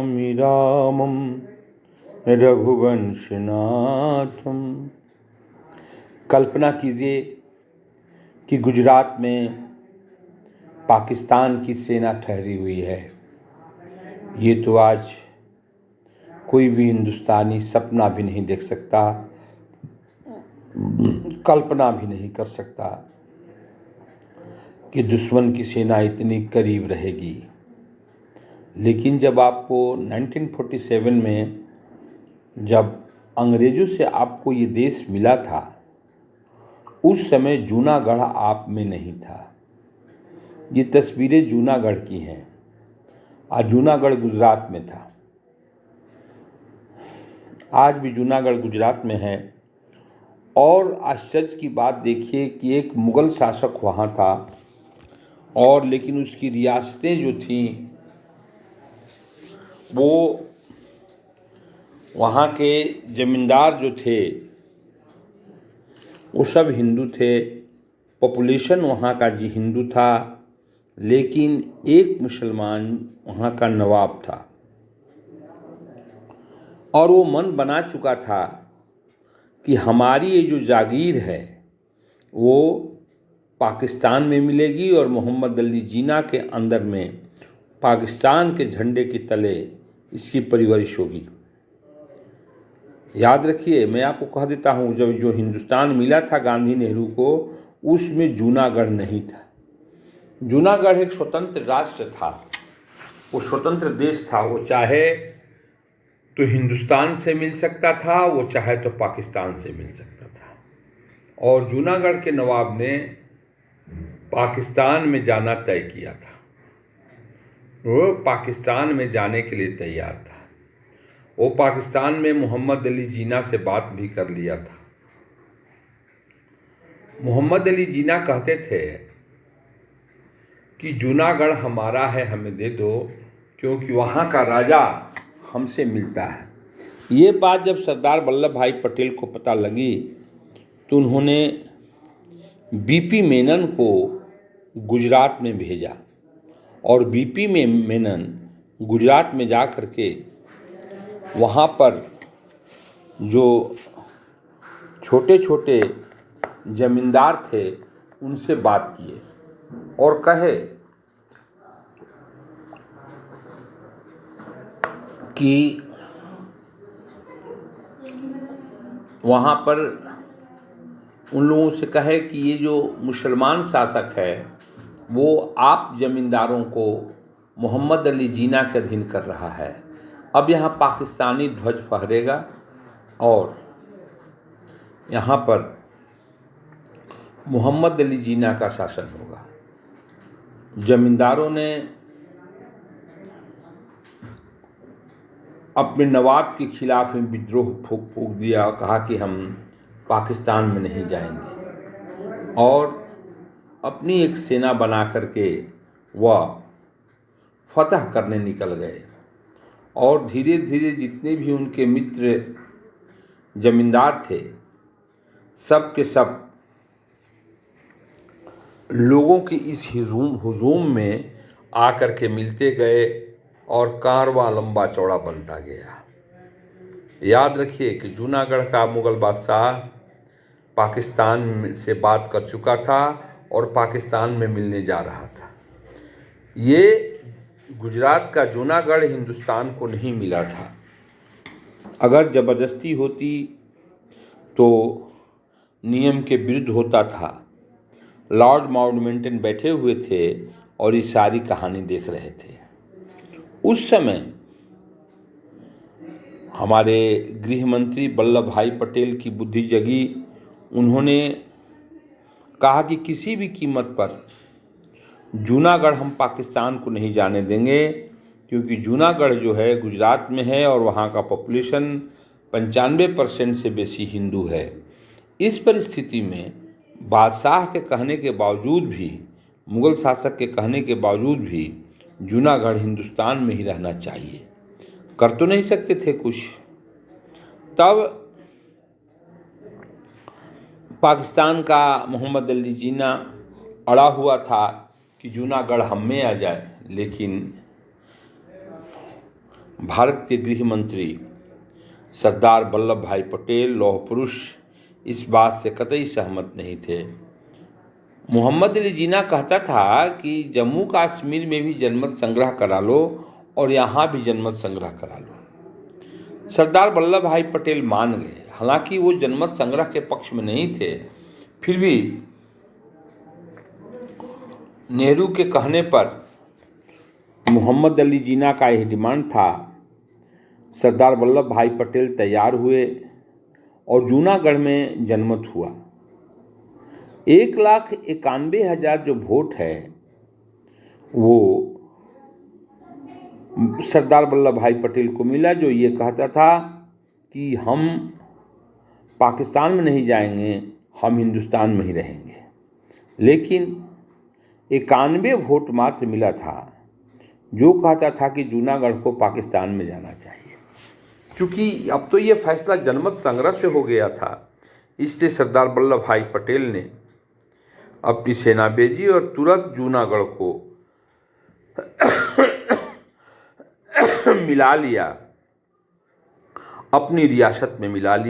नमामि रामं रघुवंशनाथम। कल्पना कीजिए कि गुजरात में पाकिस्तान की सेना ठहरी हुई है। ये तो आज कोई भी हिंदुस्तानी सपना भी नहीं देख सकता, कल्पना भी नहीं कर सकता कि दुश्मन की सेना इतनी करीब रहेगी। लेकिन जब आपको 1947 में जब अंग्रेज़ों से आपको ये देश मिला था, उस समय जूनागढ़ आप में नहीं था। ये तस्वीरें जूनागढ़ की हैं। आज जूनागढ़ गुजरात में था। आज भी जूनागढ़ गुजरात में है। और आश्चर्य की बात देखिए कि एक मुग़ल शासक वहाँ था, और लेकिन उसकी रियासतें जो थीं वो वहाँ के ज़मींदार जो थे वो सब हिंदू थे। पॉपुलेशन वहाँ का जी हिंदू था, लेकिन एक मुसलमान वहाँ का नवाब था। और वो मन बना चुका था कि हमारी ये जो जागीर है वो पाकिस्तान में मिलेगी और मोहम्मद अली जिन्ना के अंदर में पाकिस्तान के झंडे के तले इसकी परवरिश होगी। याद रखिए, मैं आपको कह देता हूँ, जब जो हिंदुस्तान मिला था गांधी नेहरू को, उसमें जूनागढ़ नहीं था। जूनागढ़ एक स्वतंत्र राष्ट्र था, वो स्वतंत्र देश था। वो चाहे तो हिंदुस्तान से मिल सकता था, वो चाहे तो पाकिस्तान से मिल सकता था। और जूनागढ़ के नवाब ने पाकिस्तान में जाना तय किया था। वो पाकिस्तान में जाने के लिए तैयार था। वो पाकिस्तान में मोहम्मद अली जिन्ना से बात भी कर लिया था। मोहम्मद अली जिन्ना कहते थे कि जूनागढ़ हमारा है, हमें दे दो, क्योंकि वहाँ का राजा हमसे मिलता है। ये बात जब सरदार वल्लभ भाई पटेल को पता लगी तो उन्होंने बीपी मेनन को गुजरात में भेजा। और बीपी मेनन गुजरात में जा कर के वहाँ पर जो छोटे छोटे जमींदार थे उनसे बात किए और कहे कि वहाँ पर उन लोगों से कहे कि ये जो मुसलमान शासक है वो आप जमींदारों को मोहम्मद अली जिन्ना के अधीन कर रहा है। अब यहाँ पाकिस्तानी ध्वज फहरेगा और यहाँ पर मोहम्मद अली जिन्ना का शासन होगा। जमींदारों ने अपने नवाब के खिलाफ में विद्रोह फूंक दिया और कहा कि हम पाकिस्तान में नहीं जाएंगे, और अपनी एक सेना बना करके वह फतह करने निकल गए। और धीरे धीरे जितने भी उनके मित्र जमींदार थे, सब के सब लोगों की इस हुजूम में आकर के मिलते गए और कारवां लंबा चौड़ा बनता गया। याद रखिए कि जूनागढ़ का मुग़ल बादशाह पाकिस्तान से बात कर चुका था और पाकिस्तान में मिलने जा रहा था। ये गुजरात का जूनागढ़ हिंदुस्तान को नहीं मिला था। अगर ज़बरदस्ती होती तो नियम के विरुद्ध होता था। लॉर्ड माउंटबेटन बैठे हुए थे और ये सारी कहानी देख रहे थे। उस समय हमारे गृह मंत्री वल्लभ भाई पटेल की बुद्धि जगी। उन्होंने कहा कि किसी भी कीमत पर जूनागढ़ हम पाकिस्तान को नहीं जाने देंगे, क्योंकि जूनागढ़ जो है गुजरात में है और वहाँ का पॉपुलेशन 95% से बेसी हिंदू है। इस परिस्थिति में बादशाह के कहने के बावजूद भी, मुग़ल शासक के कहने के बावजूद भी जूनागढ़ हिंदुस्तान में ही रहना चाहिए। कर तो नहीं सकते थे कुछ। तब पाकिस्तान का मोहम्मद अली जिन्ना अड़ा हुआ था कि जूनागढ़ हम में आ जाए, लेकिन भारत के गृह मंत्री सरदार वल्लभ भाई पटेल लौह पुरुष इस बात से कतई सहमत नहीं थे। मोहम्मद अली जिन्ना कहता था कि जम्मू कश्मीर में भी जनमत संग्रह करा लो और यहाँ भी जनमत संग्रह करा लो। सरदार वल्लभ भाई पटेल मान गए। हालांकि वो जनमत संग्रह के पक्ष में नहीं थे, फिर भी नेहरू के कहने पर मोहम्मद अली जिन्ना का यह डिमांड था। सरदार वल्लभ भाई पटेल तैयार हुए और जूनागढ़ में जनमत हुआ। 1,91,000 जो वोट है वो सरदार वल्लभ भाई पटेल को मिला, जो ये कहता था कि हम पाकिस्तान में नहीं जाएंगे, हम हिंदुस्तान में ही रहेंगे। लेकिन 91 वोट मात्र मिला था जो कहता था कि जूनागढ़ को पाकिस्तान में जाना चाहिए। क्योंकि अब तो ये फैसला जनमत संग्रह से हो गया था, इसलिए सरदार वल्लभ भाई पटेल ने अपनी सेना भेजी और तुरंत जूनागढ़ को मिला लिया, अपनी रियासत में मिला लिया।